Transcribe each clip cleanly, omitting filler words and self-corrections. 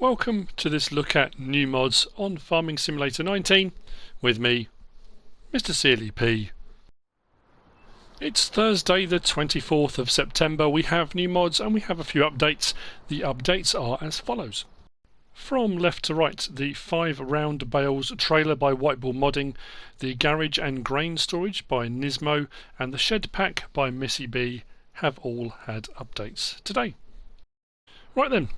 Welcome to this look at new mods on Farming Simulator 19 with me, MrSealyp. It's Thursday the 24th of September. We have new mods and we have a few updates. The updates are as follows. From left to right, the 5 round bales trailer by Whiteball Modding, the garage and grain storage by Nismo, and the shed pack by Missy B have all had updates today. Right then,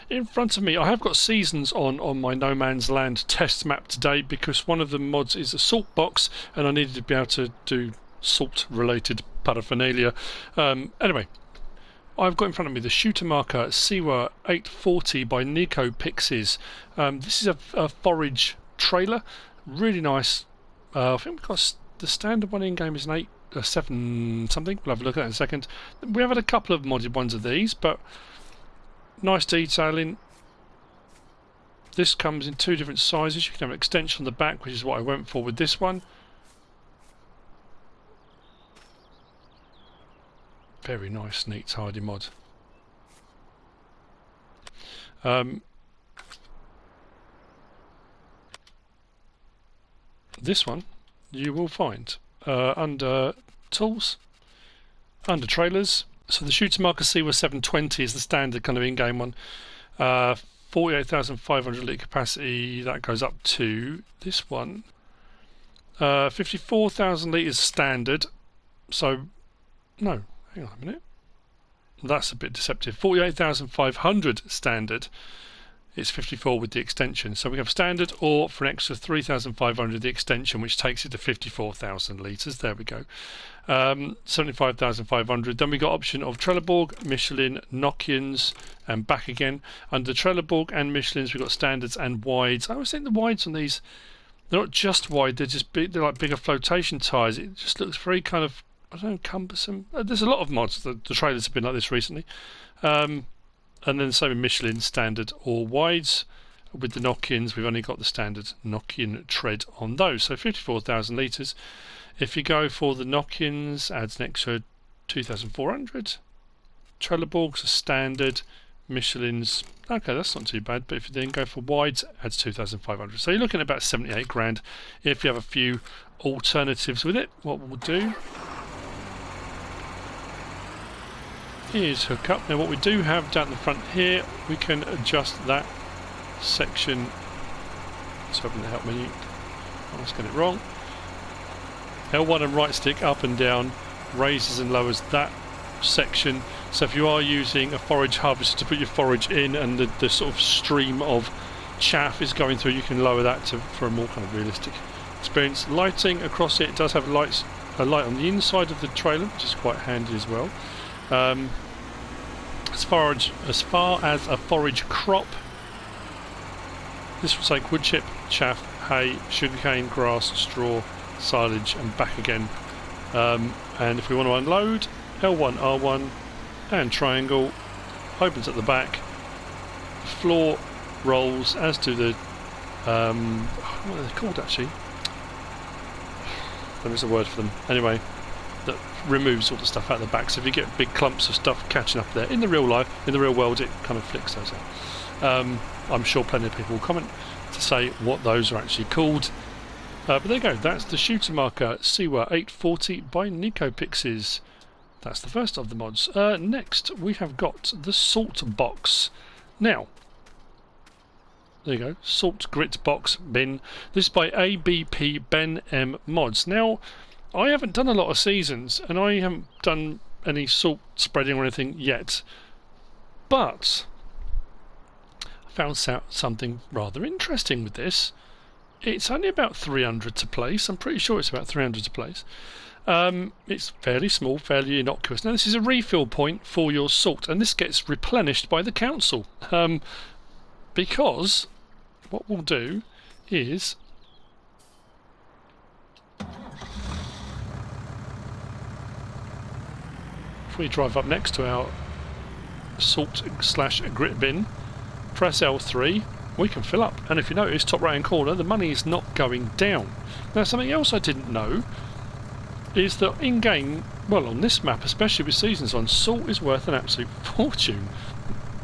in front of me I have got seasons on my No Man's Land test map today because one of the mods is a salt box and I needed to be able to do salt related paraphernalia. Anyway, I've got in front of me the Schuitemaker Siwa 840 by NicoPix. This is a forage trailer, really nice. I think we've got the standard one in game is an 7 something, we'll have a look at that in a second. We have had a couple of modded ones of these, but nice detailing. This comes in 2 different sizes. You can have an extension on the back, which is what I went for with this one. Very nice, neat, tidy mod. This one you will find under tools, under trailers. So the Schuitemaker Siwa 720 is the standard kind of in-game one. 48,500 litre capacity, that goes up to this one. 54,000 litres standard. So, no, hang on a minute. That's a bit deceptive. 48,500 standard. It's 54 with the extension. So we have standard, or for an extra 3,500 the extension, which takes it to 54,000 litres. There we go. 75,500. Then we got option of Trelleborg, Michelin, Nokians, and back again. Under Trelleborg and Michelin's, we've got standards and wides. I always think the wides on these, they're not just wide, they're just big, they're like bigger flotation tyres. It just looks very kind of, I don't know, cumbersome. There's a lot of mods. The trailers have been like this recently. And then the same in Michelin, standard or wides. With the Nokians, we've only got the standard Nokian tread on those. So 54,000 litres. If you go for the Nokians, adds an extra 2,400. Trelleborg's a standard. Michelin's, okay, that's not too bad. But if you then go for wides, adds 2,500. So you're looking at about 78 grand. If you have a few alternatives with it, what we'll do is hook up. Now what we do have down the front here, we can adjust that section. Let's open the help menu. I was getting it wrong. L1 and right stick up and down raises and lowers that section. So if you are using a forage harvester to put your forage in and the sort of stream of chaff is going through, you can lower that for a more kind of realistic experience. Lighting across it does have a light on the inside of the trailer, which is quite handy as well. As far as a forage crop, this will take wood chip, chaff, hay, sugarcane, grass, straw, silage and back again. And if we want to unload, L1, R1 and triangle opens at the back. The floor rolls, as do the what are they called actually? There is a word for them. Anyway, that removes all the stuff out the back. So if you get big clumps of stuff catching up there in the real life, in the real world, it kind of flicks those out. I'm sure plenty of people will comment to say what those are actually called. But there you go. That's the Schuitemaker Siwa 840 by NicoPix. That's the first of the mods. Next, we have got the salt box. Now, there you go. Salt grit box bin. This is by ABP Ben M Mods. Now, I haven't done a lot of seasons, and I haven't done any salt spreading or anything yet. But I found something rather interesting with this. It's only about 300 to place. I'm pretty sure it's about 300 to place. It's fairly small, fairly innocuous. Now this is a refill point for your salt, and this gets replenished by the council. Because what we'll do is if we drive up next to our salt/grit bin, press L3, we can fill up. And if you notice, top right hand corner, the money is not going down. Now something else I didn't know is that in game, well on this map, especially with seasons on, salt is worth an absolute fortune.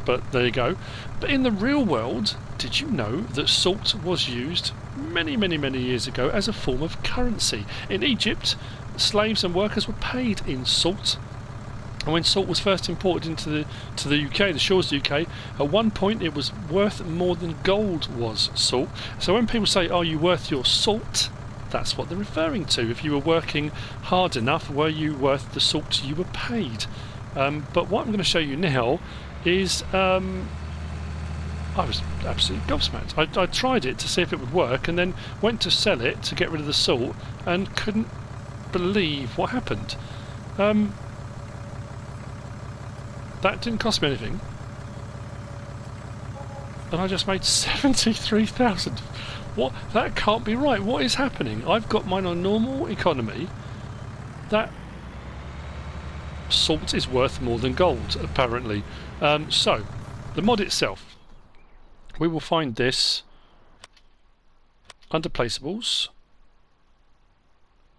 but there you go. But in the real world, did you know that salt was used many, many, many years ago as a form of currency? In Egypt, slaves and workers were paid in salt. And when salt was first imported into the UK, the shores of the UK, at one point it was worth more than gold was salt. So when people say, "Are you worth your salt?" that's what they're referring to. If you were working hard enough, were you worth the salt you were paid? But what I'm going to show you now is I was absolutely gobsmacked. I tried it to see if it would work, and then went to sell it to get rid of the salt, and couldn't believe what happened. That didn't cost me anything, and I just made 73,000. What? That can't be right. What is happening? I've got mine on normal economy. That salt is worth more than gold, apparently. So, the mod itself. We will find this under placeables,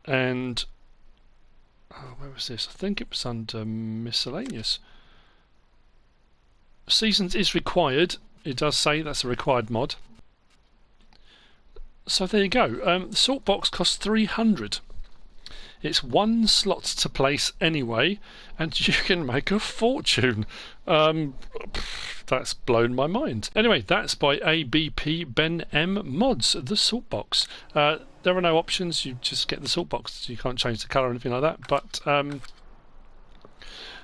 and where was this? I think it was under miscellaneous. Seasons is required. It does say that's a required mod. So there you go. The salt box costs 300. It's 1 slot to place anyway, and you can make a fortune. That's blown my mind. Anyway, that's by ABP Ben M Mods, the salt box. There are no options. You just get the salt box. You can't change the colour or anything like that. But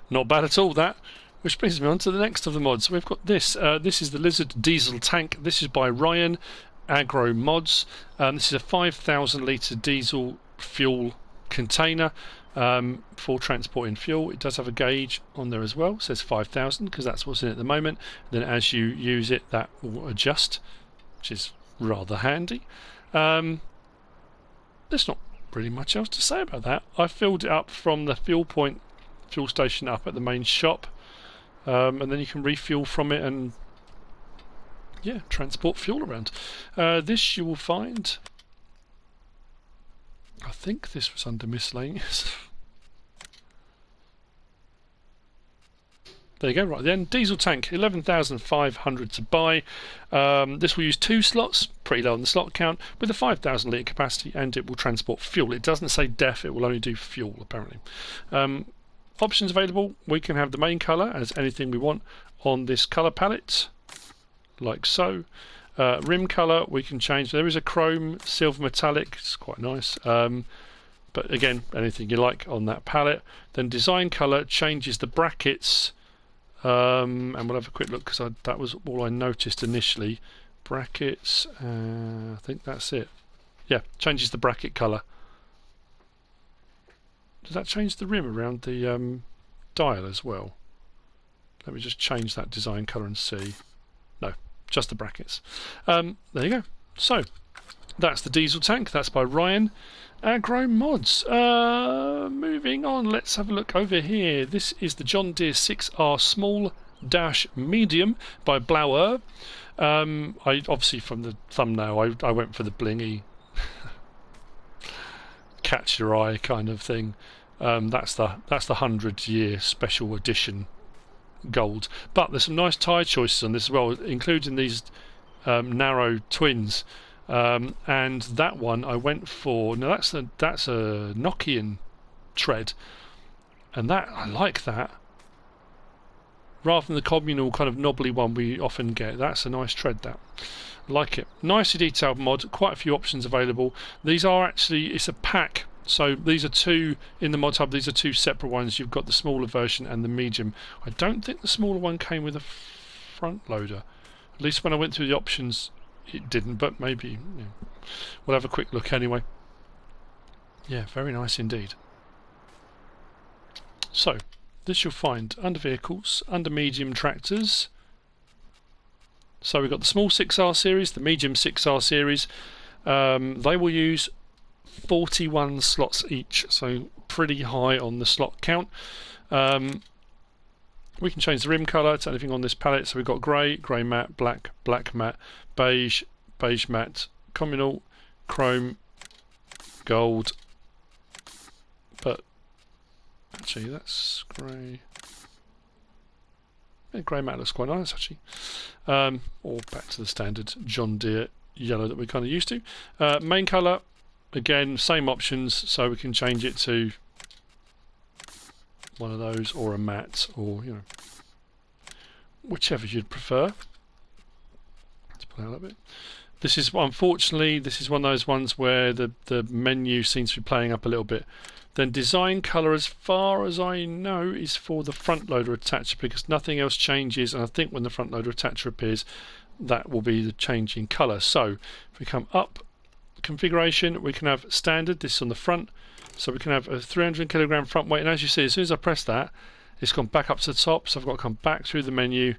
not bad at all, that. Which brings me on to the next of the mods. We've got this. This is the Lizard Diesel Tank. This is by Ryan Agro Mods. This is a 5,000 litre diesel fuel container for transporting fuel. It does have a gauge on there as well. It says 5,000 because that's what's in it at the moment. Then as you use it, that will adjust, which is rather handy. There's not really much else to say about that. I filled it up from the fuel station up at the main shop. And then you can refuel from it and transport fuel around. This you will find, I think this was under miscellaneous. There you go, right then. Diesel tank, 11,500 to buy. This will use 2 slots, pretty low on the slot count, with a 5,000 litre capacity, and it will transport fuel. It doesn't say def, it will only do fuel apparently. Options available. We can have the main colour as anything we want on this colour palette, like so. Rim colour we can change. There is a chrome, silver metallic, it's quite nice. But again, anything you like on that palette. Then design colour changes the brackets, and we'll have a quick look because that was all I noticed initially. Brackets, I think that's it. Yeah, changes the bracket colour. Does that change the rim around the dial as well? Let me just change that design colour and see. No, just the brackets. There you go. So, that's the diesel tank. That's by Ryan Agro Mods. Moving on, let's have a look over here. This is the John Deere 6R Small Dash Medium by blauea. I obviously from the thumbnail I went for the blingy catch your eye kind of thing. That's the 100-year special edition gold. But there's some nice tyre choices on this as well, including these narrow twins. And that one I went for. Now that's a Nokian tread, and that I like that rather than the communal kind of knobbly one we often get. That's a nice tread. That I like it. Nicely detailed mod. Quite a few options available. These are actually, it's a pack. So these are 2 in the Modhub. These are 2 separate ones. You've got the smaller version and the medium. I don't think the smaller one came with a front loader. At least when I went through the options, it didn't. But maybe we'll have a quick look anyway. Yeah, very nice indeed. So this you'll find under vehicles, under medium tractors. So we've got the small 6R series, the medium 6R series. They will use 41 slots each, so pretty high on the slot count. We can change the rim colour to anything on this palette. So we've got grey, grey matte, black, black matte, beige, beige matte, communal, chrome, gold. But actually that's grey. Yeah, grey matte looks quite nice actually. Or back to the standard John Deere yellow that we're kind of used to. Main colour, again, same options, so we can change it to one of those or a matte, or you know, whichever you'd prefer. Let's pull out a bit. This is, unfortunately, this is one of those ones where the menu seems to be playing up a little bit. Then design colour, as far as I know, is for the front loader attacher, because nothing else changes, and I think when the front loader attacher appears, that will be the change in colour. So if we come up configuration, we can have standard, this is on the front, so we can have a 300 kilogram front weight, and as you see, as soon as I press that, it's gone back up to the top, so I've got to come back through the menu.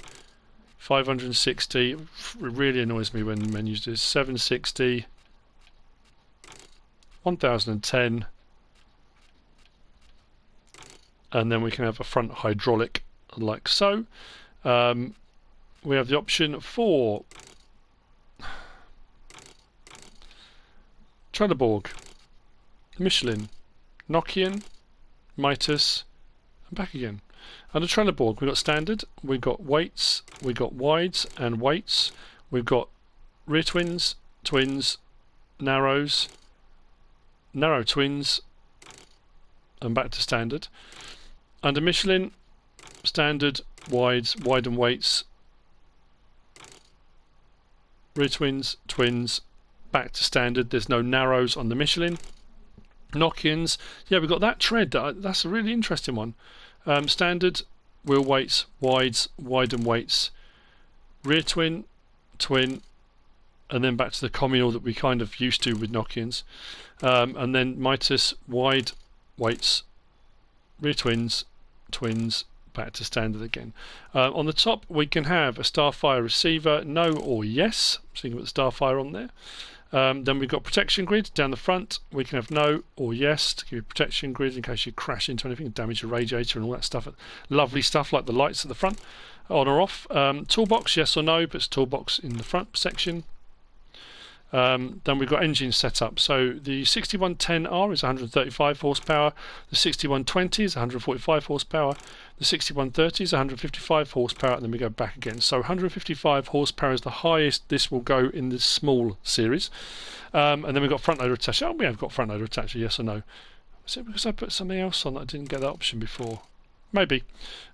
560, it really annoys me when menus do 760, 1010, and then we can have a front hydraulic like so. We have the option for Trelleborg, Michelin, Nokian, Mitas, and back again. Under Trelleborg, we've got standard, we've got weights, we've got wides and weights, we've got rear twins, twins, narrows, narrow twins, and back to standard. Under Michelin, standard, wides, wide and weights, rear twins, twins, back to standard. There's no narrows on the Michelin. Nokians, yeah, we've got that tread. That's a really interesting one. Standard, wheel weights, wides, wide and weights, rear twin, twin, and then back to the communal that we kind of used to with Nokians. And then Mitas, wide, weights, rear twins, twins, back to standard again. On the top we can have a Starfire receiver, no or yes, so you can put the Starfire on there. Then we've got protection grid down the front, we can have no or yes to give you protection grid in case you crash into anything and damage your radiator and all that stuff. Lovely stuff like the lights at the front, on or off. Toolbox, yes or no, but it's toolbox in the front section. Then we've got engine setup. So the 6110R is 135 horsepower, the 6120 is 145 horsepower, the 6130 is 155 horsepower, and then we go back again. So 155 horsepower is the highest this will go in the small series. And then we've got front loader attacher. Oh, we have got front loader attacher, yes or no? Is it because I put something else on that I didn't get that option before? Maybe.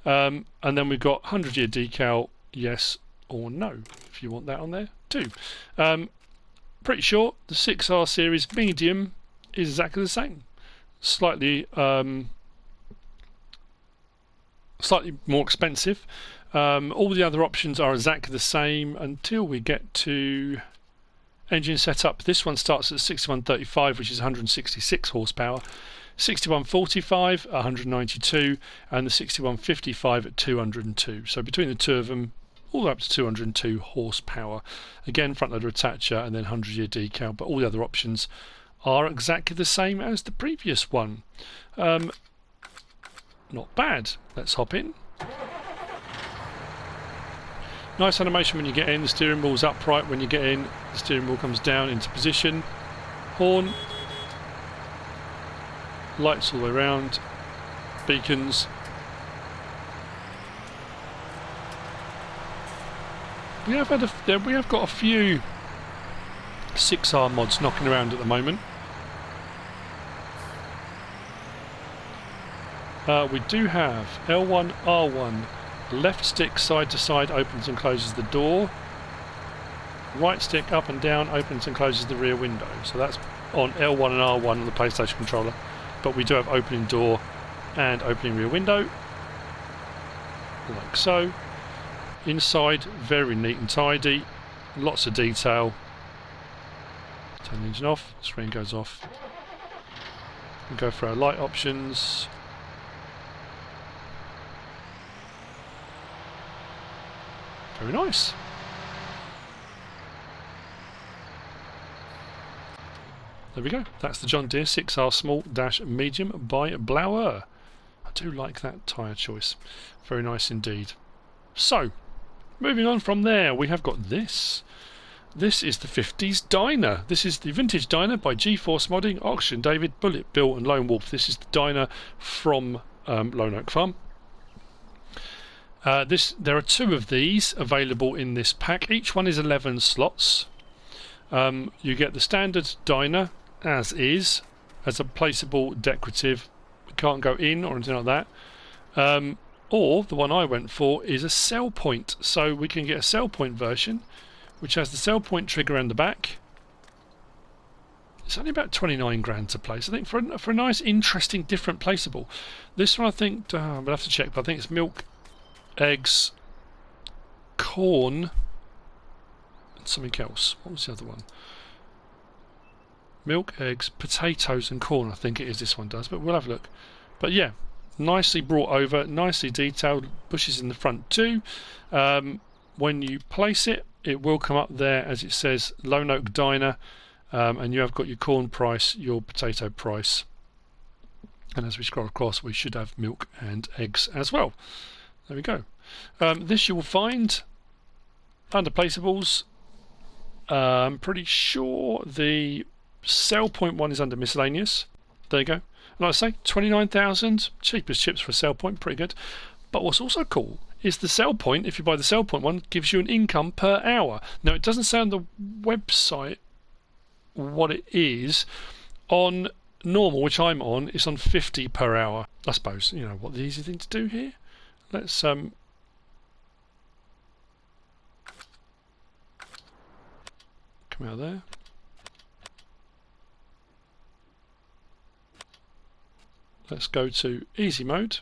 And then we've got 100-year decal, yes or no, if you want that on there too. Pretty sure the 6R series medium is exactly the same. Slightly more expensive. All the other options are exactly the same until we get to engine setup. This one starts at 6135, which is 166 horsepower, 6145 192, and the 6155 at 202. So between the two of them, all the way up to 202 horsepower. Again, front loader attacher and then 100-year decal, but all the other options are exactly the same as the previous one. Not bad. Let's hop in. Nice animation when you get in. The steering wheel's upright when you get in. The steering wheel comes down into position. Horn. Lights all the way around. Beacons. We have got a few 6R mods knocking around at the moment. We do have L1, R1, left stick side to side opens and closes the door, right stick up and down opens and closes the rear window. So that's on L1 and R1 on the PlayStation controller, but we do have opening door and opening rear window, like so. Inside, very neat and tidy, lots of detail. Turn the engine off, screen goes off. We go for our light options. Very nice. There we go, that's the John Deere 6R Small-Medium by blauea. I do like that tyre choice, very nice indeed. So, moving on from there, we have got this. This is the 50s Dyna. This is the vintage Dyna by G-Force Modding, Oxygendavid, BulletBill and Lone Wolf. This is the Dyna from Lone Oak Farm. There are 2 of these available in this pack. Each one is 11 slots. You get the standard diner as is, as a placeable decorative. You can't go in or anything like that. Or the one I went for is a sell point. So we can get a sell point version, which has the sell point trigger around the back. It's only about 29 grand to place. I think for a nice, interesting, different placeable. This one I think, we'll have to check, but I think it's milk, eggs, corn, and something else. What was the other one? Milk, eggs, potatoes and corn, I think it is this one does, but we'll have a look. But yeah, nicely brought over, nicely detailed, bushes in the front too. When you place it, it will come up there as it says Lone Oak Diner, and you have got your corn price, your potato price, and as we scroll across we should have milk and eggs as well. There we go. This you will find under placeables. I'm pretty sure the sell point one is under miscellaneous. There you go. And like I say, 29,000, cheapest chips for a sell point, pretty good. But what's also cool is the sell point, if you buy the sell point one, gives you an income per hour. Now it doesn't say on the website what it is. On normal, which I'm on, it's on 50 per hour. I suppose, you know, what the easy thing to do here. Let's come out there. Let's go to easy mode.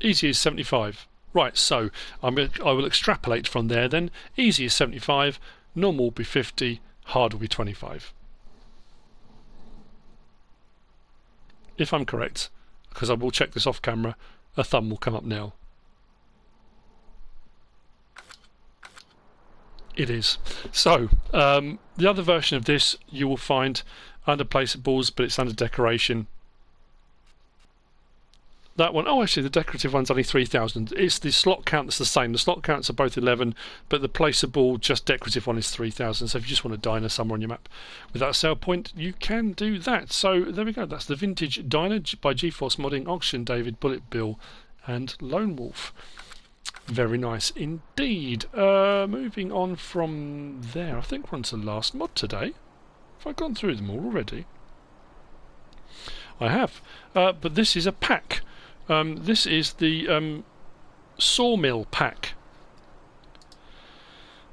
Easy is 75. Right, so I will extrapolate from there then. Easy is 75, normal will be 50, hard will be 25. If I'm correct, because I will check this off camera, a thumb will come up now. It is. So, the other version of this you will find under placeables, but it's under decoration. That one, oh actually the decorative one's only 3,000. It's the slot count that's the same. The slot counts are both 11, but the placeable, just decorative one is 3,000. So if you just want a diner somewhere on your map without a sell point, you can do that. So there we go. That's the Vintage Diner by GeForce Modding, Oxygendavid, BulletBill, and Lone Wolf. Very nice indeed. Moving on from there, I think we're on to the last mod today. Have I gone through them all already? I have. But this is a pack. This is the Sawmill Pack.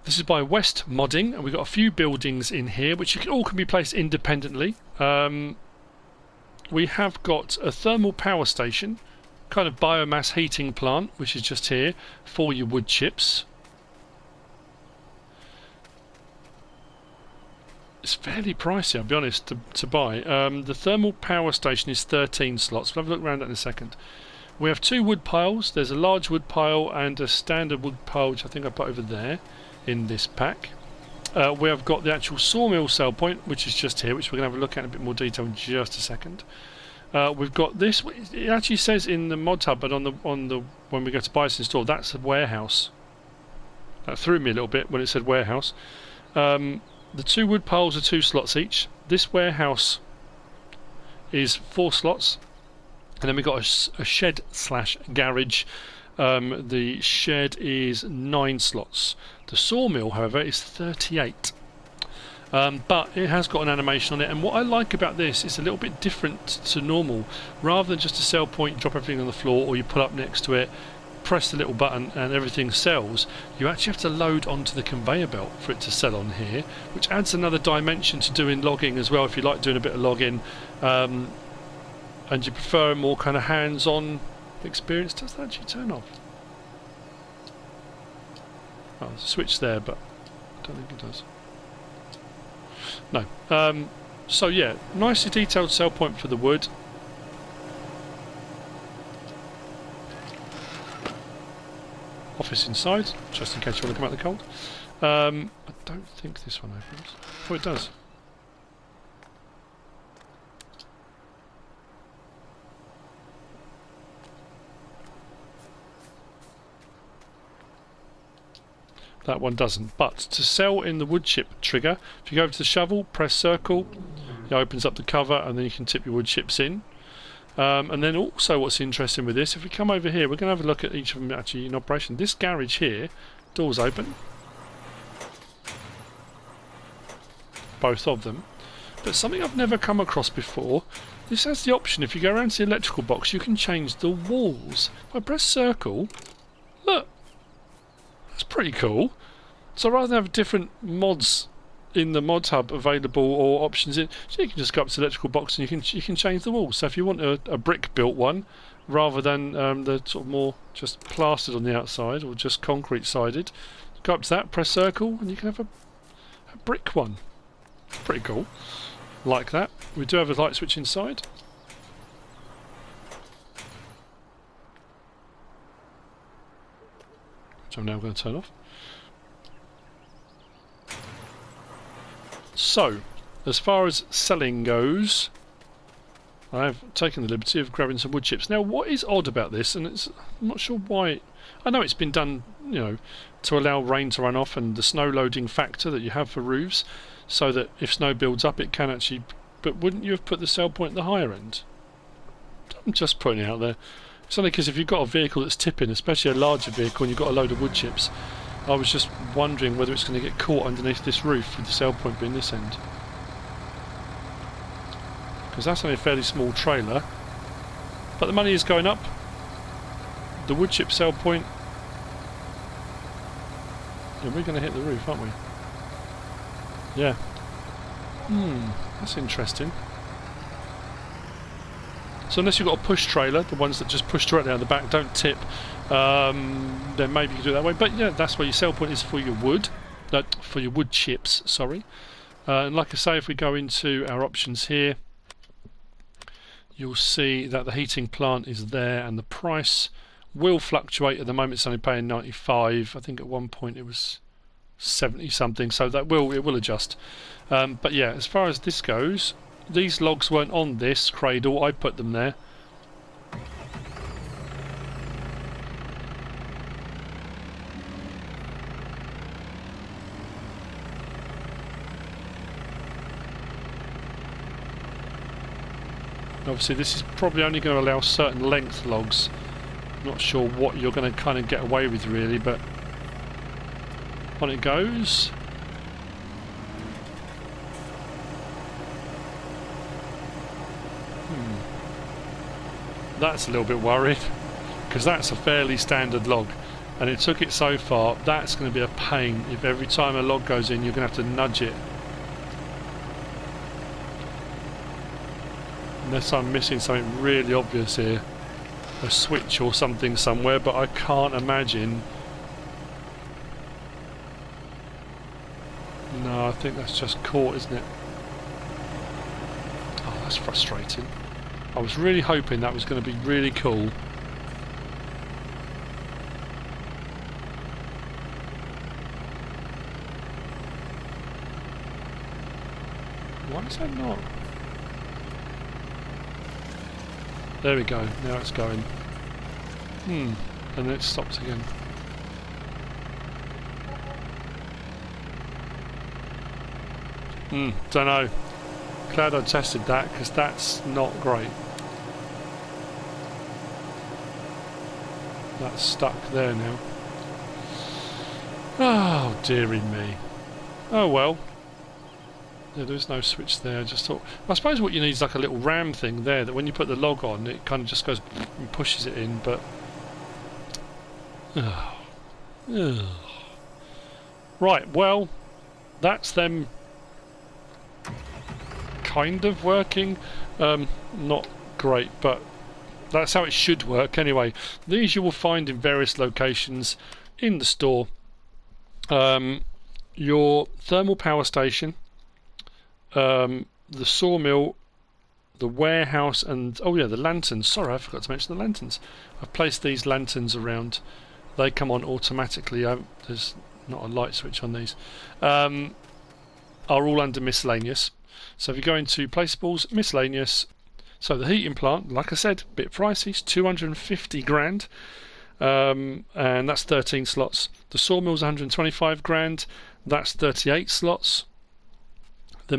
This is by West Modding, and we've got a few buildings in here which all can be placed independently. We have got a thermal power station, kind of biomass heating plant, which is just here for your wood chips. It's fairly pricey, I'll be honest, to buy. The thermal power station is 13 slots. We'll have a look around that in a second. We have 2 wood piles. There's a large wood pile and a standard wood pile, which I think I put over there in this pack. We have got the actual sawmill sell point, which is just here, which we're going to have a look at in a bit more detail in just a second. We've got this. It actually says in the Modhub, but on the when we go to buy this installed, that's a warehouse. That threw me a little bit when it said warehouse. The 2 wood piles are 2 slots each. This warehouse is 4 slots, and then we've got a shed / garage. The shed is 9 slots. The sawmill, however, is 38. But it has got an animation on it, and what I like about this is a little bit different to normal. Rather than just a sell point, you drop everything on the floor, or you pull up next to it, press the little button and everything sells, you actually have to load onto the conveyor belt for it to sell on here, which adds another dimension to doing logging as well, if you like doing a bit of logging, and you prefer a more kind of hands-on experience. Does that actually turn off? Oh, there's a switch there, but I don't think it does. No. So yeah, nicely detailed sell point for the wood. Office inside, just in case you want to come out the cold. I don't think this one opens. Oh, it does. That one doesn't. But to sell in the wood chip trigger, if you go over to the shovel, press circle, it opens up the cover, and then you can tip your wood chips in. And then also what's interesting with this, if we come over here, we're going to have a look at each of them actually in operation. This garage here, doors open. Both of them. But something I've never come across before, this has the option, if you go around to the electrical box, you can change the walls. If I press circle, look, that's pretty cool. So rather than have different mods in the Modhub available or options in, so you can just go up to the electrical box and you can change the walls. So if you want a brick built one rather than the sort of more just plastered on the outside or just concrete sided, go up to that, press circle, and you can have a brick one. Pretty cool. Like that. We do have a light switch inside. Which I'm now going to turn off. So, as far as selling goes, I've taken the liberty of grabbing some wood chips. Now, what is odd about this, and I'm not sure why, I know it's been done, you know, to allow rain to run off and the snow loading factor that you have for roofs, so that if snow builds up it can actually, but wouldn't you have put the sell point at the higher end? I'm just putting it out there. It's only because if you've got a vehicle that's tipping, especially a larger vehicle, and you've got a load of wood chips, I was just wondering whether it's going to get caught underneath this roof with the sell point being this end. Because that's only a fairly small trailer. But the money is going up. The wood chip sell point. Yeah, we're going to hit the roof, aren't we? Yeah. That's interesting. So unless you've got a push trailer, the ones that just push directly out the back, don't tip, then maybe you can do it that way. But yeah, that's where your sell point is for your wood, for your wood chips, sorry. And like I say, if we go into our options here, you'll see that the heating plant is there and the price will fluctuate. At the moment it's only paying 95. I think at one point it was 70 something, so that it will adjust. But yeah, as far as this goes, these logs weren't on this cradle, I put them there. Obviously this is probably only going to allow certain length logs. Not sure what you're going to kind of get away with really, but on it goes. That's a little bit worried, because that's a fairly standard log, and it took it so far. That's going to be a pain if every time a log goes in you're going to have to nudge it. Unless I'm missing something really obvious here, a switch or something somewhere, but I can't imagine. No, I think that's just caught, isn't it? Oh, that's frustrating. I was really hoping that was going to be really cool. Why is that not? There we go, now it's going. And then it stops again. Don't know. Glad I tested that, because that's not great. That's stuck there now. Oh, dearie me. Oh well. Yeah, there's no switch there. I just thought, I suppose what you need is like a little ram thing there, that when you put the log on it kind of just goes and pushes it in, but right, well, that's them kind of working. Not great, but that's how it should work anyway. These you will find in various locations in the store. Your thermal power station, the sawmill, the warehouse, and oh yeah, the lanterns. Sorry, I forgot to mention the lanterns. I've placed these lanterns around. They come on automatically. There's not a light switch on these. Are all under miscellaneous. So if you go into placeables, miscellaneous. So the heating plant, like I said, a bit pricey, it's 250 grand, and that's 13 slots. The sawmill's 125 grand, that's 38 slots. The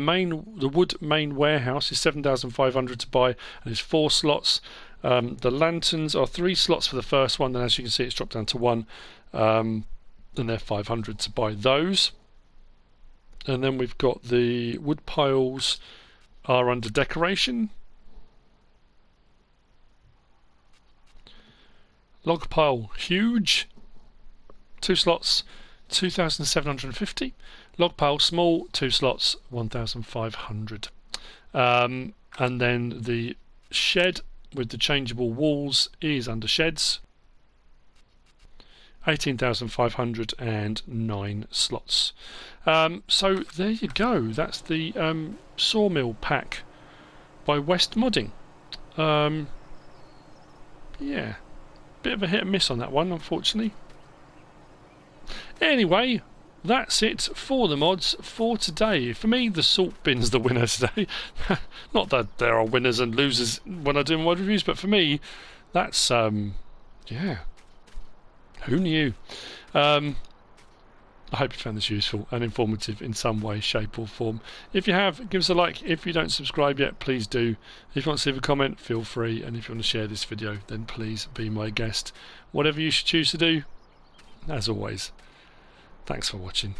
wood main warehouse is 7,500 to buy, and it's 4 slots. The lanterns are 3 slots for the first one, and as you can see, it's dropped down to 1. And they're 500 to buy those. And then we've got the wood piles are under decoration. Log pile huge, 2 slots, 2,750. Log pile small, 2 slots, 1,500. And then the shed with the changeable walls is under sheds, 18,500 and 9 slots. So there you go. That's the Sawmill Pack by West Modding. Yeah, bit of a hit and miss on that one, unfortunately. Anyway, that's it for the mods for today. For me, the salt bin's the winner today. Not that there are winners and losers when I do mod reviews, but for me, that's yeah. Who knew? I hope you found this useful and informative in some way, shape or form. If you have, give us a like. If you don't subscribe yet, please do. If you want to leave a comment, feel free. And if you want to share this video, then please be my guest. Whatever you should choose to do, as always, thanks for watching.